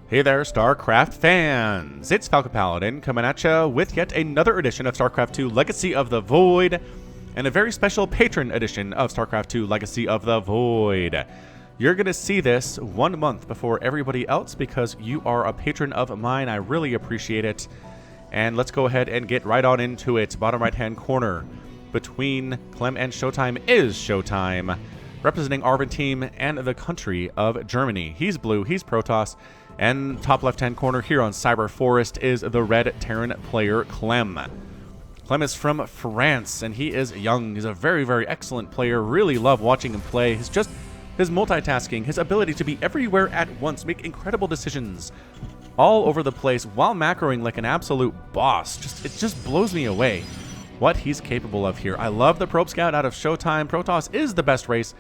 Hey there, StarCraft fans! It's Falcon Paladin coming at you with yet another edition of StarCraft 2 Legacy of the Void, and a very special patron edition of StarCraft 2 Legacy of the Void. You're going to see this 1 month before everybody else because you are a patron of mine. I really appreciate it. And let's go ahead and get right on into it. Bottom right-hand corner between Clem and ShoWTimE is ShoWTimE, representing Arvin team and the country of Germany. He's blue, he's Protoss. And top left-hand corner here on Cyber Forest is the red Terran player, Clem. Clem is from France, and he is young. He's a very, very excellent player. Really love watching him play. His multitasking, his ability to be everywhere at once, make incredible decisions all over the place while macroing like an absolute boss. It just blows me away what he's capable of here. I love the Probe Scout out of ShoWTimE. Protoss is the best race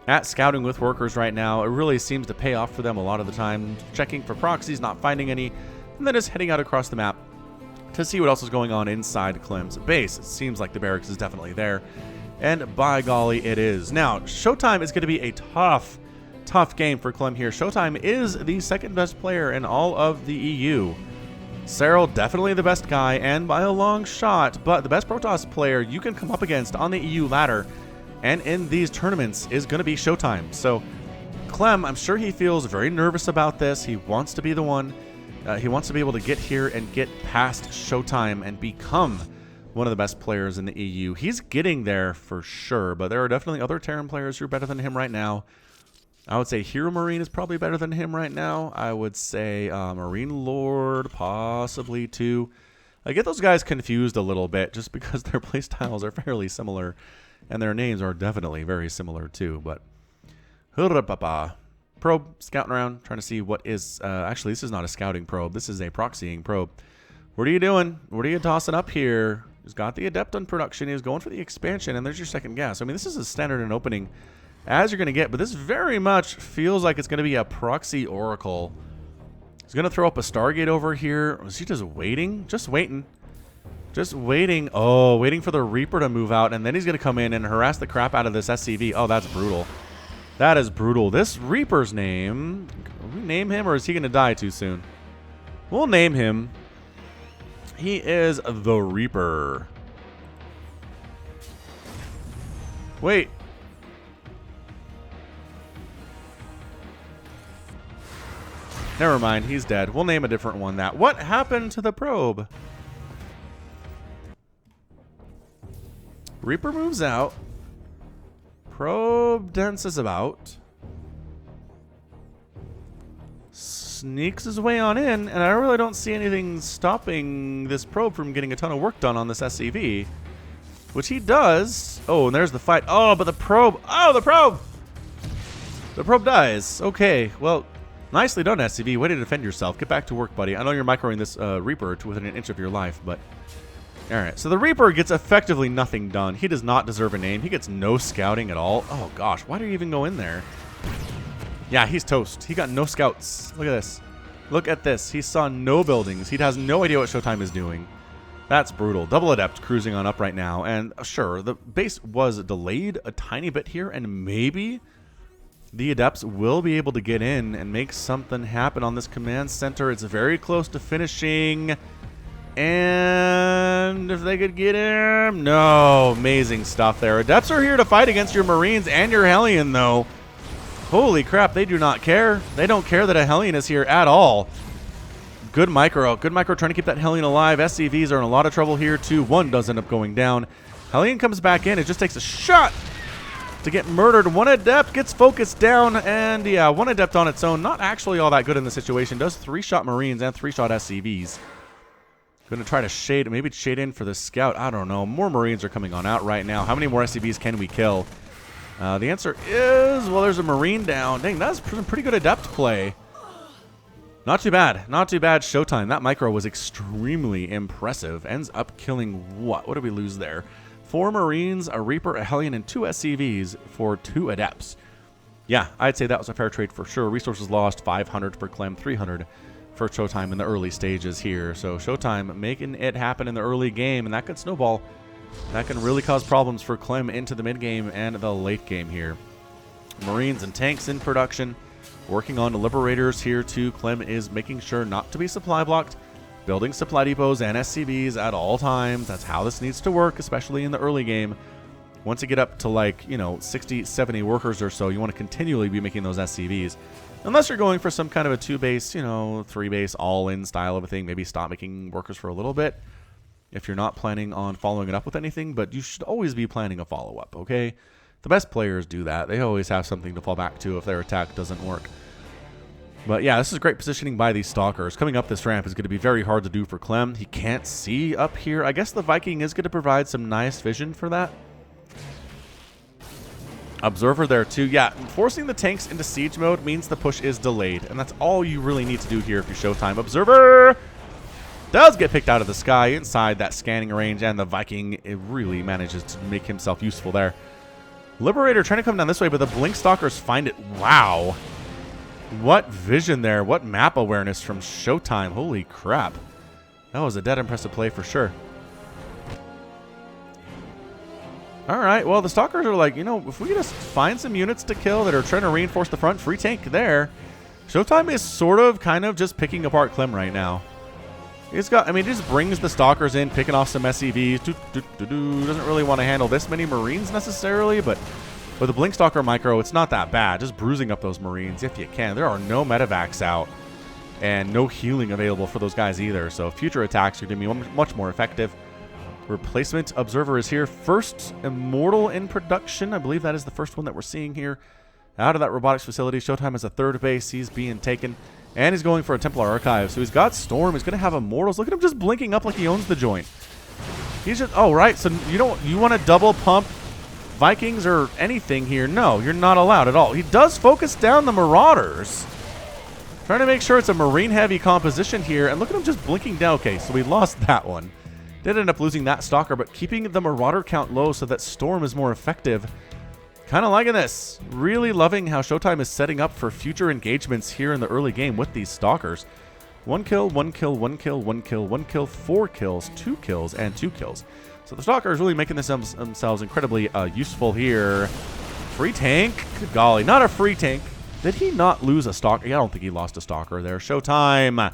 at scouting with workers right now. It really seems to pay off for them a lot of the time, checking for proxies, not finding any, and then just heading out across the map to see what else is going on inside Clem's base. It seems like the barracks is definitely there, and by golly, it is. Now, ShoWTimE is going to be a tough game for Clem here. ShoWTimE is the second best player in all of the EU. Cyril, definitely the best guy, and by a long shot, but the best Protoss player you can come up against on the EU ladder and in these tournaments is going to be ShoWTimE. So Clem, I'm sure he feels very nervous about this. He wants to be the one. He wants to be able to get here and get past ShoWTimE and become one of the best players in the EU. He's getting there for sure, but there are definitely other Terran players who are better than him right now. I would say Hero Marine is probably better than him right now. I would say Marine Lord possibly too. I get those guys confused a little bit just because their playstyles are fairly similar. And their names are definitely very similar too, but probe scouting around, trying to see what is actually this is not a scouting probe, this is a proxying probe. What are you doing? What are you tossing up here? He's got the adept on production, he's going for the expansion, and there's your second gas. I mean, this is as standard an opening as you're gonna get, but this very much feels like it's gonna be a proxy oracle. He's gonna throw up a Stargate over here. Is he just waiting? Just waiting. Just waiting. Oh, waiting for the Reaper to move out, and then he's going to come in and harass the crap out of this SCV. Oh, that's brutal. That is brutal. This Reaper's name, will we name him, or is he going to die too soon? We'll name him. He is the Reaper. Wait. Never mind, he's dead. We'll name a different one that. What happened to the probe? Reaper moves out. Probe dances about. Sneaks his way on in, and I really don't see anything stopping this probe from getting a ton of work done on this SCV. Which he does. Oh, and there's the fight. Oh, but the probe. Oh, the probe! The probe dies. Okay, well, nicely done, SCV. Way to defend yourself. Get back to work, buddy. I know you're microing this Reaper to within an inch of your life, but... Alright, so the Reaper gets effectively nothing done. He does not deserve a name. He gets no scouting at all. Oh gosh, why do you even go in there? Yeah, he's toast. He got no scouts. Look at this. Look at this. He saw no buildings. He has no idea what ShoWTimE is doing. That's brutal. Double Adept cruising on up right now. And sure, the base was delayed a tiny bit here, and maybe the Adepts will be able to get in and make something happen on this command center. It's very close to finishing. And if they could get him, no, amazing stuff there. Adepts are here to fight against your Marines and your Hellion, though. Holy crap, they do not care. They don't care that a Hellion is here at all. Good micro trying to keep that Hellion alive. SCVs are in a lot of trouble here, too. One does end up going down. Hellion comes back in. It just takes a shot to get murdered. One Adept gets focused down, and yeah, one Adept on its own, not actually all that good in the situation. Does 3-shot Marines and 3-shot SCVs. Going to try to shade, maybe shade in for the scout. I don't know. More Marines are coming on out right now. How many more SCVs can we kill? The answer is, well, there's a Marine down. Dang, that's pretty good Adept play. Not too bad. Not too bad, ShoWTimE. That micro was extremely impressive. Ends up killing what? What did we lose there? 4 Marines, a Reaper, a Hellion, and 2 SCVs for 2 Adepts. Yeah, I'd say that was a fair trade for sure. Resources lost, 500 for Clem, 300 for ShoWTimE in the early stages here. So ShoWTimE making it happen in the early game, and that could snowball. That can really cause problems for Clem into the mid game and the late game here. Marines and tanks in production. Working on the Liberators here too. Clem is making sure not to be supply blocked, building supply depots and SCVs at all times. That's how this needs to work, especially in the early game. Once you get up to like, 60, 70 workers or so, you want to continually be making those SCVs. Unless you're going for some kind of a 2-base, 3-base all-in style of a thing. Maybe stop making workers for a little bit if you're not planning on following it up with anything. But you should always be planning a follow-up, okay? The best players do that. They always have something to fall back to if their attack doesn't work. But yeah, this is great positioning by these Stalkers. Coming up this ramp is going to be very hard to do for Clem. He can't see up here. I guess the Viking is going to provide some nice vision for that. Observer there too. Yeah, forcing the tanks into siege mode means the push is delayed, and that's all you really need to do here if you're ShoWTimE. Observer does get picked out of the sky inside that scanning range, and the Viking, it really manages to make himself useful there. Liberator trying to come down this way, but the Blink Stalkers find it. Wow. What vision there. What map awareness from ShoWTimE. Holy crap. That was a dead impressive play for sure. All right, well, the Stalkers are like, if we just find some units to kill that are trying to reinforce the front, free tank there. ShoWTimE is sort of kind of just picking apart Clem right now. He's got, he just brings the Stalkers in, picking off some SCVs. Doesn't really want to handle this many Marines necessarily, but with the Blink Stalker micro, it's not that bad. Just bruising up those Marines if you can. There are no medevacs out and no healing available for those guys either, so future attacks are going to be much more effective. Replacement Observer is here. First Immortal in production. I believe that is the first one that we're seeing here. Out of that robotics facility. ShoWTimE has a third base. He's being taken. And he's going for a Templar Archive. So he's got Storm. He's going to have Immortals. Look at him just blinking up like he owns the joint. He's just... Oh, right. So you want to double pump Vikings or anything here? No, you're not allowed at all. He does focus down the Marauders. Trying to make sure it's a Marine-heavy composition here. And look at him just blinking down. Okay, so we lost that one. Did end up losing that Stalker, but keeping the Marauder count low so that Storm is more effective. Kind of liking this. Really loving how ShoWTimE is setting up for future engagements here in the early game with these Stalkers. 1 kill, 1 kill, 1 kill, 1 kill, 1 kill, 4 kills, 2 kills, and 2 kills. So the Stalkers really making themselves incredibly useful here. Free tank. Good golly, not a free tank. Did he not lose a Stalker? Yeah, I don't think he lost a Stalker there. ShoWTimE.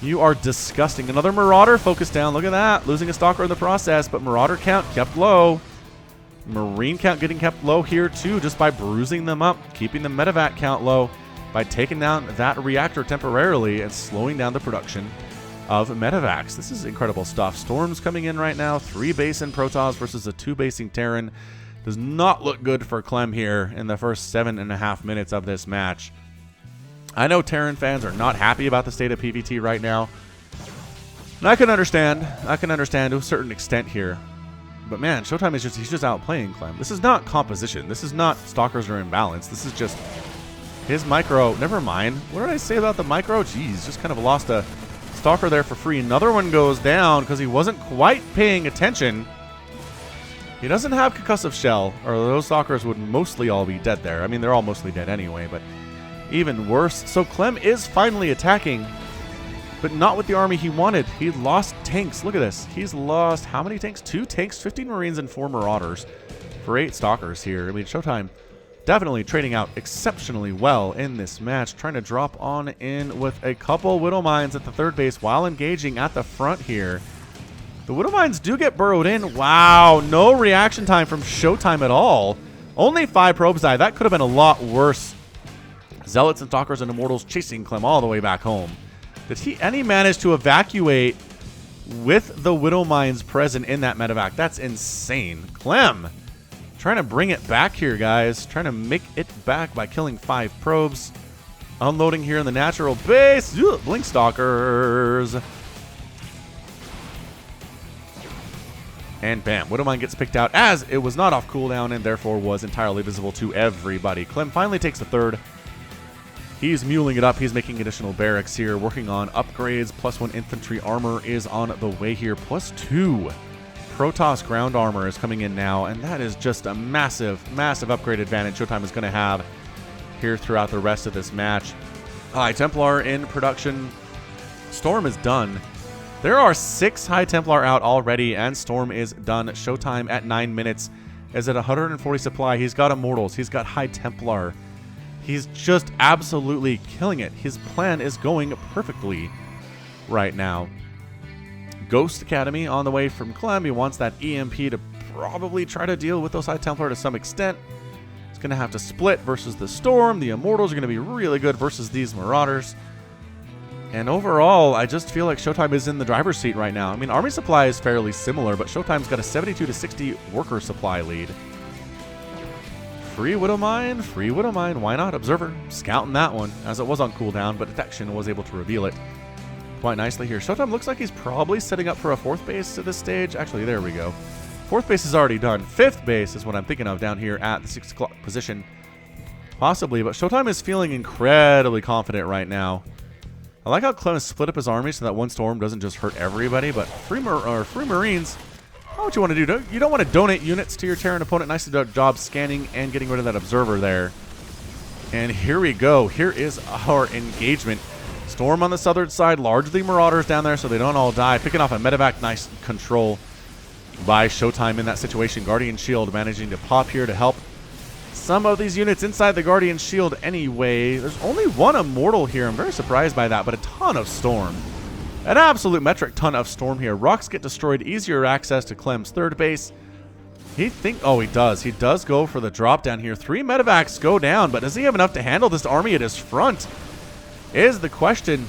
You are disgusting. Another Marauder focused down. Look at that. Losing a Stalker in the process, but Marauder count kept low. Marine count getting kept low here too, just by bruising them up, keeping the medevac count low by taking down that reactor temporarily and slowing down the production of medevacs. This is incredible stuff. Storm's coming in right now. 3-basing Protoss versus a 2-basing Terran. Does not look good for Clem here in the first 7.5 minutes of this match. I know Terran fans are not happy about the state of PvT right now. And I can understand. To a certain extent here. But man, ShoWTimE is he's just outplaying Clem. This is not composition. This is not Stalkers are imbalanced. This is just his micro. Never mind. What did I say about the micro? Jeez, just kind of lost a Stalker there for free. Another one goes down because he wasn't quite paying attention. He doesn't have concussive shell, or those Stalkers would mostly all be dead there. They're all mostly dead anyway, but even worse. So Clem is finally attacking, but not with the army he wanted. He lost tanks. Look at this. He's lost how many tanks? 2 tanks, 15 Marines, and 4 Marauders for 8 Stalkers here. ShoWTimE definitely trading out exceptionally well in this match. Trying to drop on in with a couple Widow Mines at the third base while engaging at the front here. The Widow Mines do get burrowed in. Wow, no reaction time from ShoWTimE at all. Only 5 probes die. That could have been a lot worse. Zealots and Stalkers and Immortals chasing Clem all the way back home. Did he managed to evacuate with the Widow Mines present in that medevac? That's insane. Clem trying to bring it back here, guys. Trying to make it back by killing 5 probes. Unloading here in the natural base. Ugh, Blink Stalkers. And bam, Widowmine gets picked out as it was not off cooldown and therefore was entirely visible to everybody. Clem finally takes the third. He's muling it up. He's making additional barracks here, working on upgrades. +1 infantry armor is on the way here. +2 Protoss ground armor is coming in now, and that is just a massive, massive upgrade advantage ShoWTimE is going to have here throughout the rest of this match. High Templar in production. Storm is done. There are 6 High Templar out already, and Storm is done. ShoWTimE at 9 minutes is at 140 supply. He's got Immortals. He's got High Templar. He's just absolutely killing it. His plan is going perfectly right now. Ghost Academy on the way from Clem. He wants that EMP to probably try to deal with those High Templar to some extent. He's going to have to split versus the Storm. The Immortals are going to be really good versus these Marauders. And overall, I just feel like ShoWTimE is in the driver's seat right now. I mean, Army Supply is fairly similar, but ShoWTimE's got a 72 to 60 worker supply lead. Free Widowmine, why not? Observer, scouting that one, as it was on cooldown, but detection was able to reveal it quite nicely here. ShoWTimE looks like he's probably setting up for a 4th base at this stage. Actually, there we go. 4th base is already done. 5th base is what I'm thinking of down here at the 6 o'clock position. Possibly, but ShoWTimE is feeling incredibly confident right now. I like how Clem has split up his army so that one Storm doesn't just hurt everybody, but Free Marines, what you want to do, you don't want to donate units to your Terran opponent. Nice job scanning and getting rid of that Observer there. And here we go. Here is our engagement. Storm on the southern side, largely Marauders down there so they don't all die. Picking off a medevac, nice control by ShoWTimE in that situation. Guardian Shield managing to pop here to help some of these units inside the Guardian Shield anyway. There's only one Immortal here. I'm very surprised by that, but a ton of Storm. An absolute metric ton of Storm here. Rocks get destroyed. Easier access to Clem's 3rd base. He does. He does go for the drop down here. 3 medevacs go down, but does he have enough to handle this army at his front? Is the question.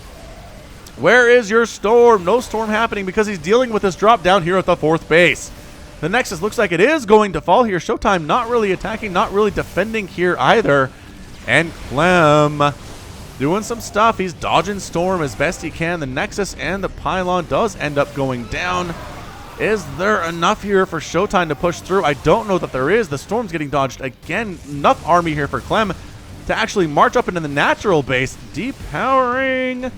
Where is your Storm? No Storm happening because he's dealing with this drop down here at the 4th base. The Nexus looks like it is going to fall here. ShoWTimE not really attacking, not really defending here either. And Clem doing some stuff. He's dodging Storm as best he can. The Nexus and the Pylon does end up going down. Is there enough here for ShoWTimE to push through? I don't know that there is. The Storm's getting dodged again. Enough army here for Clem to actually march up into the natural base. Depowering.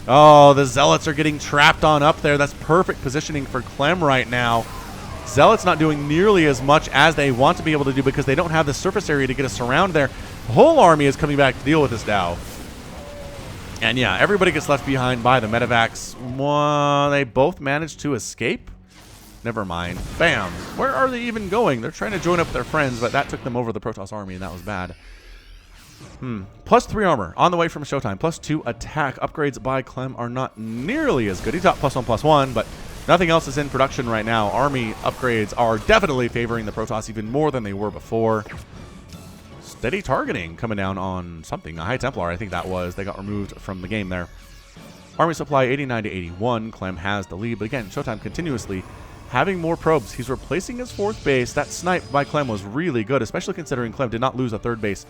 Oh, the Zealots are getting trapped on up there. That's perfect positioning for Clem right now. Zealots not doing nearly as much as they want to be able to do because they don't have the surface area to get a surround there. The whole army is coming back to deal with this now. And yeah, everybody gets left behind by the medevacs. They both managed to escape. Never mind. Bam. Where are they even going? They're trying to join up with their friends, but that took them over the Protoss army, and that was bad. Plus 3 armor on the way from ShoWTimE. Plus 2 attack. Upgrades by Clem are not nearly as good. He's got +1/+1, but nothing else is in production right now. Army upgrades are definitely favoring the Protoss even more than they were before. Steady targeting coming down on something. A High Templar, I think that was. They got removed from the game there. Army supply 89 to 81. Clem has the lead, but again, ShoWTimE continuously having more probes. He's replacing his 4th base. That snipe by Clem was really good, especially considering Clem did not lose a 3rd base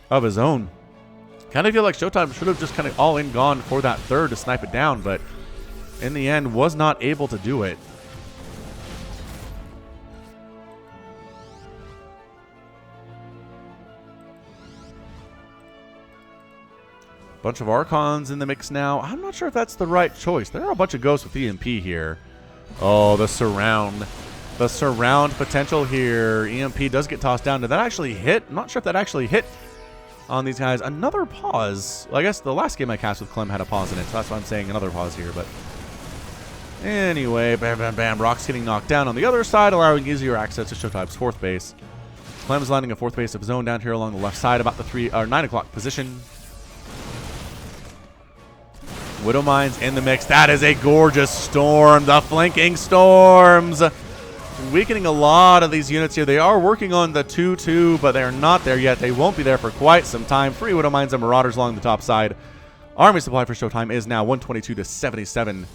of his own. Kind of feel like ShoWTimE should have just kind of all in gone for that 3rd to snipe it down, but in the end was not able to do it. Bunch of Archons in the mix now. I'm not sure if that's the right choice. There are a bunch of Ghosts with EMP here. Oh, the surround. The surround potential here. EMP does get tossed down. Did that actually hit? I'm not sure if that actually hit on these guys. Another pause. Well, I guess the last game I cast with Clem had a pause in it, so that's why I'm saying another pause here. But anyway, bam, bam, bam. Rocks getting knocked down on the other side, allowing easier access to ShoWTimE's 4th base. Clem's landing a 4th base of his own down here along the left side, about the 9 o'clock position. Widowmine's in the mix. That is a gorgeous Storm. The flanking Storms. Weakening a lot of these units here. They are working on the 2-2, but they're not there yet. They won't be there for quite some time. 3 Widowmines and Marauders along the top side. Army supply for ShoWTimE is now 122 to 77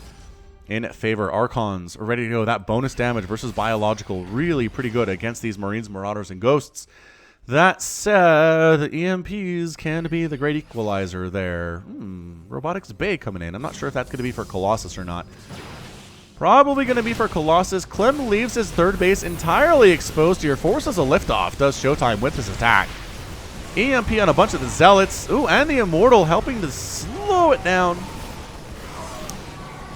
in favor. Archons are ready to go. That bonus damage versus biological, really pretty good against these Marines, Marauders, and Ghosts. That said, the EMPs can be the great equalizer there. Robotics Bay coming in. I'm not sure if that's going to be for Colossus or not. Probably going to be for Colossus. Clem leaves his 3rd base entirely exposed here. Forces a liftoff, does ShoWTimE with his attack. EMP on a bunch of the Zealots. Ooh, and the Immortal helping to slow it down.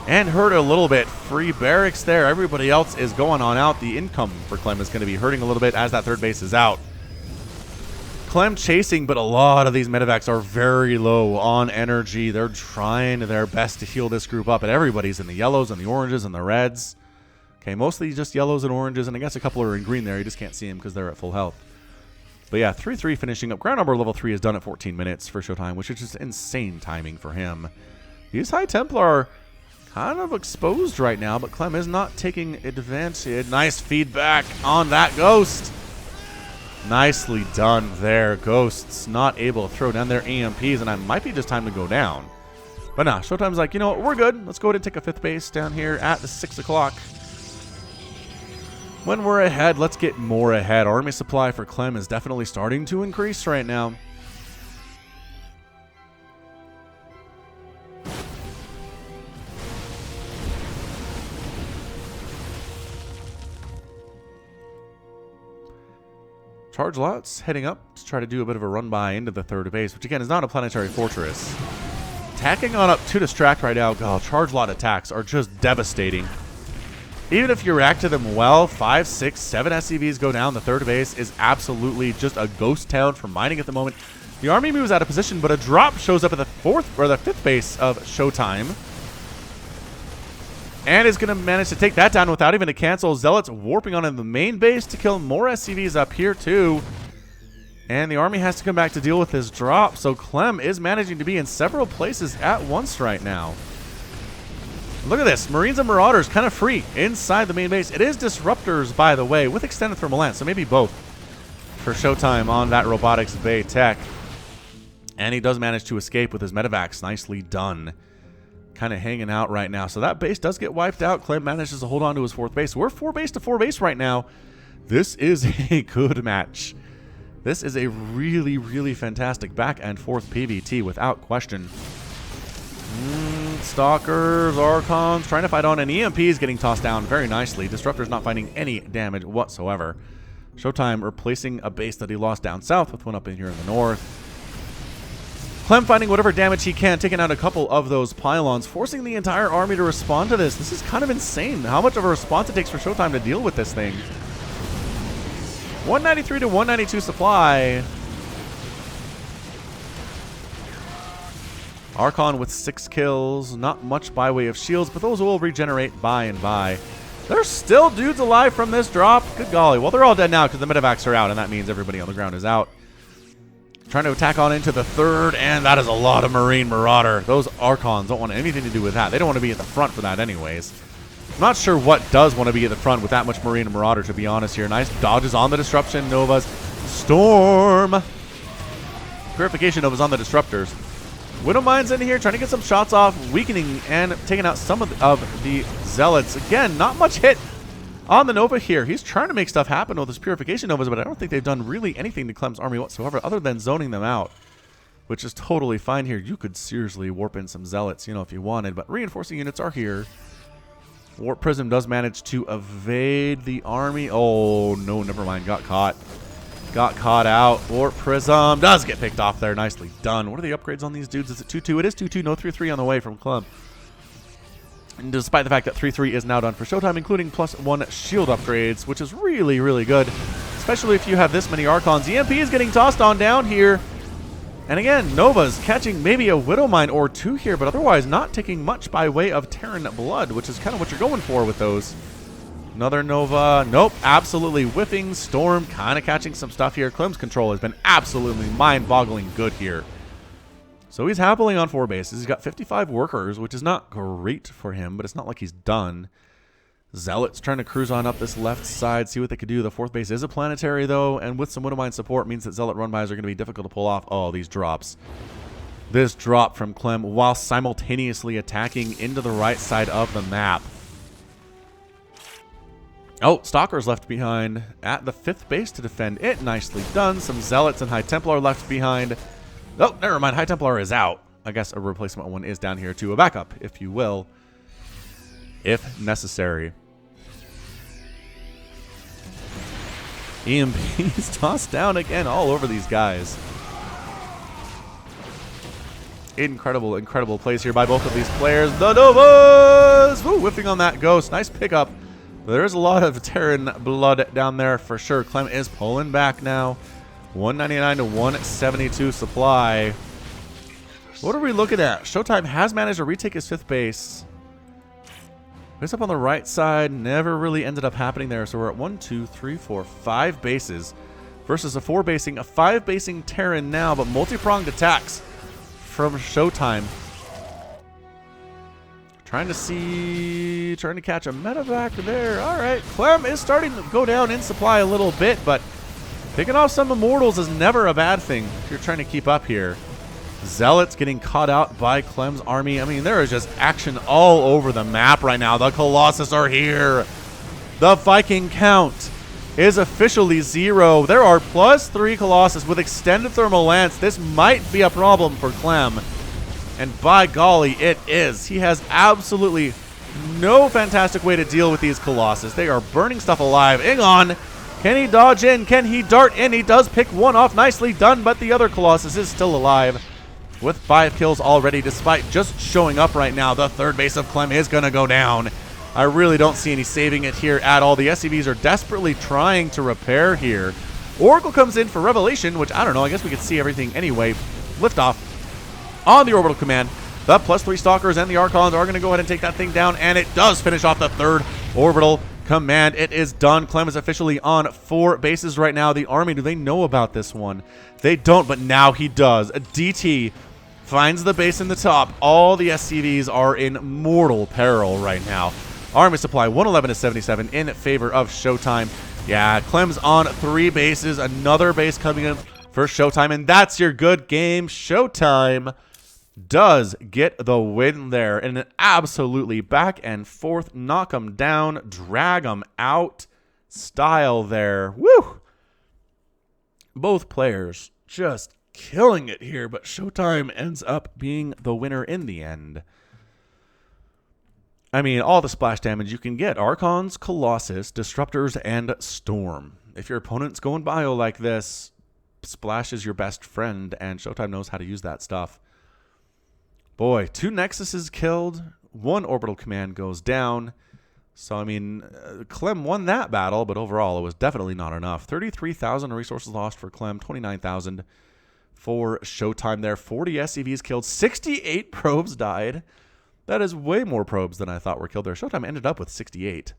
And hurt a little bit. Free barracks there. Everybody else is going on out. The income for Clem is going to be hurting a little bit as that 3rd base is out. Clem chasing, but a lot of these medevacs are very low on energy. They're trying their best to heal this group up, and everybody's in the yellows and the oranges and the reds. Okay, mostly just yellows and oranges, and I guess a couple are in green there. You just can't see them because they're at full health. But yeah, 3-3 finishing up. Ground number level 3 is done at 14 minutes for ShoWTimE, which is just insane timing for him. These High Templar kind of exposed right now, but Clem is not taking advantage. Nice feedback on that Ghost. Nicely done there. Ghosts not able to throw down their EMPs, and it might be just time to go down. But nah, ShoWTimE's like, you know what, we're good. Let's go ahead and take a 5th base down here at the 6 o'clock. When we're ahead, let's get more ahead. Army supply for Clem is definitely starting to increase right now. Charge lots heading up to try to do a bit of a run by into the 3rd base, which again is not a planetary fortress. Tacking on up to distract right now. Oh, charge lot attacks are just devastating. Even if you react to them well, 5, 6, 7 SCVs go down. The 3rd base is absolutely just a ghost town for mining at the moment. The army moves out of position, but a drop shows up at the 4th or the 5th base of ShoWTimE. And is going to manage to take that down without even a cancel. Zealots warping on in the main base to kill more SCVs up here too. And the army has to come back to deal with this drop. So Clem is managing to be in several places at once right now. Look at this. Marines and Marauders kind of free inside the main base. It is Disruptors, by the way, with Extended Thermal Lance. So maybe both for ShoWTimE on that Robotics Bay tech. And he does manage to escape with his Medivacs. Nicely done. Kind of hanging out right now. So that base does get wiped out. Clem manages to hold on to his 4th base. We're 4 base to 4 base right now. This is a good match. This is a really, really fantastic back and forth PvT without question. Stalkers, Archons trying to fight on, and EMP is getting tossed down very nicely. Disruptor's not finding any damage whatsoever. ShoWTimE replacing a base that he lost down south with one up in here in the north. Clem finding whatever damage he can, taking out a couple of those pylons, forcing the entire army to respond to this. This is kind of insane how much of a response it takes for ShoWTimE to deal with this thing. 193 to 192 supply. Archon with 6 kills. Not much by way of shields, but those will regenerate by and by. There's still dudes alive from this drop. Good golly. Well, they're all dead now because the Medivacs are out, and that means everybody on the ground is out. Trying to attack on into the 3rd, and that is a lot of Marine Marauder. Those Archons don't want anything to do with that. They don't want to be at the front for that anyways. I'm not sure what does want to be at the front with that much Marine and Marauder, to be honest here. Nice dodges on the Disruption. Novas. Storm. Purification Novas on the Disruptors. Widowmine's in here trying to get some shots off, weakening and taking out some of the Zealots. Again, not much hit on the Nova here. He's trying to make stuff happen with his Purification Novas, but I don't think they've done really anything to Clem's army whatsoever other than zoning them out, which is totally fine here. You could seriously warp in some Zealots, you know, if you wanted, but reinforcing units are here. Warp Prism does manage to evade the army. Oh, no, never mind. Got caught. Got caught out. Warp Prism does get picked off there. Nicely done. What are the upgrades on these dudes? Is it 2-2? It is 2-2. No 3-3 on the way from Clem. And despite the fact that 3-3 is now done for ShoWTimE, including +1 shield upgrades, which is really, really good. Especially if you have this many Archons. EMP is getting tossed on down here. And again, Nova's catching maybe a Widowmine or 2 here, but otherwise not taking much by way of Terran blood, which is kind of what you're going for with those. Another Nova. Nope, absolutely whiffing. Storm kind of catching some stuff here. Clem's control has been absolutely mind-boggling good here. So he's happily on 4 bases. He's got 55 workers, which is not great for him, but it's not like he's done. Zealots trying to cruise on up this left side, see what they could do. The 4th base is a planetary, though, and with some Widowmine support means that Zealot run-bys are going to be difficult to pull off. Oh, these drops. This drop from Clem while simultaneously attacking into the right side of the map. Oh, Stalker's left behind at the 5th base to defend it. Nicely done. Some Zealots and High Templar left behind. Oh, never mind. High Templar is out. I guess a replacement one is down here too. A backup, if you will, if necessary. EMP's tossed down again all over these guys. Incredible, incredible plays here by both of these players. The Novas! Woo, whiffing on that Ghost. Nice pickup. There's a lot of Terran blood down there for sure. Clem is pulling back now. 199 to 172 supply. What are we looking at? ShoWTimE has managed to retake his 5th base. It's up on the right side. Never really ended up happening there. So we're at 1, 2, 3, 4, 5 bases versus a 4-basing, a 5-basing Terran now, but multi-pronged attacks from ShoWTimE. Trying to catch a medevac there. All right, Clem is starting to go down in supply a little bit, but picking off some Immortals is never a bad thing if you're trying to keep up here. Zealots getting caught out by Clem's army. I mean, there is just action all over the map right now. The Colossus are here. The Viking count is officially 0. There are +3 Colossus with extended thermal lance. This might be a problem for Clem. And by golly, it is. He has absolutely no fantastic way to deal with these Colossus. They are burning stuff alive. Ingon, can he dodge in? Can he dart in? He does pick one off. Nicely done, but the other Colossus is still alive with 5 kills already, despite just showing up right now. The 3rd base of Clem is going to go down. I really don't see any saving it here at all. The SCVs are desperately trying to repair here. Oracle comes in for Revelation, which, I don't know, I guess we could see everything anyway. Liftoff on the orbital command. The +3 Stalkers and the Archons are going to go ahead and take that thing down, and it does finish off the 3rd orbital command. It is done. Clem is officially on 4 bases right now. The army, do they know about this one? They don't, but now he does. A DT finds the base in the top. All the SCVs are in mortal peril right now. Army supply 111 to 77 in favor of ShoWTimE. Yeah, Clem's on 3 bases. Another base coming in for ShoWTimE, and that's your good game. ShoWTimE does get the win there in an absolutely back and forth, knock them down, drag them out style there. Woo! Both players just killing it here, but ShoWTimE ends up being the winner in the end. I mean, all the splash damage you can get. Archons, Colossus, Disruptors, and Storm. If your opponent's going bio like this, splash is your best friend, and ShoWTimE knows how to use that stuff. Boy, 2 Nexuses killed, 1 orbital command goes down. So, I mean, Clem won that battle, but overall it was definitely not enough. 33,000 resources lost for Clem, 29,000 for ShoWTimE there. 40 SCVs killed, 68 probes died. That is way more probes than I thought were killed there. ShoWTimE ended up with 68.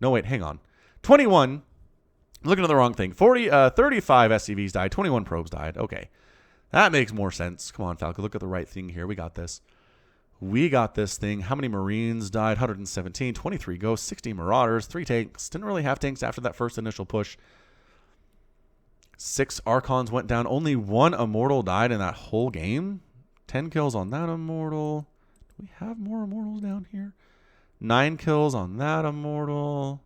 No, wait, hang on. 21. Looking at the wrong thing. 35 SCVs died, 21 probes died. Okay. That makes more sense. Come on, Falco. Look at the right thing here. We got this. We got this thing. How many Marines died? 117. 23 ghosts. 60 Marauders. 3 tanks. Didn't really have tanks after that first initial push. 6 Archons went down. Only 1 Immortal died in that whole game. 10 kills on that Immortal. Do we have more Immortals down here? 9 kills on that Immortal.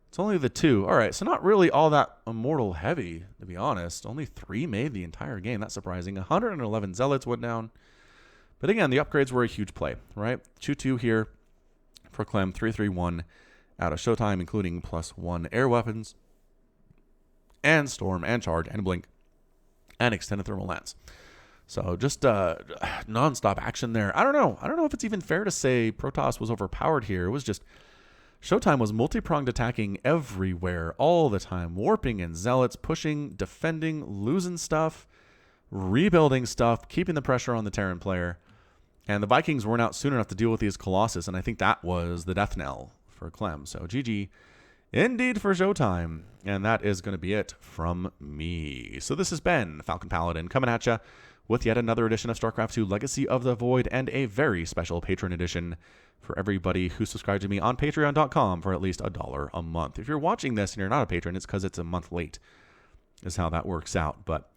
It's only the 2. All right, so not really all that Immortal heavy, to be honest. Only 3 made the entire game. That's surprising. 111 Zealots went down. But again, the upgrades were a huge play, right? 2-2 here for Clem. 3-3-1 out of ShoWTimE, including +1 air weapons, and Storm, and Charge, and Blink, and Extended Thermal Lance. So just non-stop action there. I don't know. I don't know if it's even fair to say Protoss was overpowered here. It was just ShoWTimE was multi-pronged attacking everywhere all the time. Warping and Zealots, pushing, defending, losing stuff, rebuilding stuff, keeping the pressure on the Terran player. And the Vikings weren't out soon enough to deal with these Colossus, and I think that was the death knell for Clem. So GG indeed for ShoWTimE. And that is going to be it from me. So this has been Falcon Paladin coming at you with yet another edition of StarCraft 2 Legacy of the Void, and a very special patron edition for everybody who subscribed to me on patreon.com for at least $1 a month. If you're watching this and you're not a patron, it's because it's a month late is how that works out. But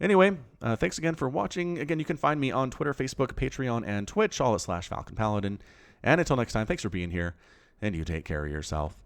anyway, thanks again for watching. Again, you can find me on Twitter, Facebook, Patreon, and Twitch, all at /Falcon Paladin. And until next time, thanks for being here, and you take care of yourself.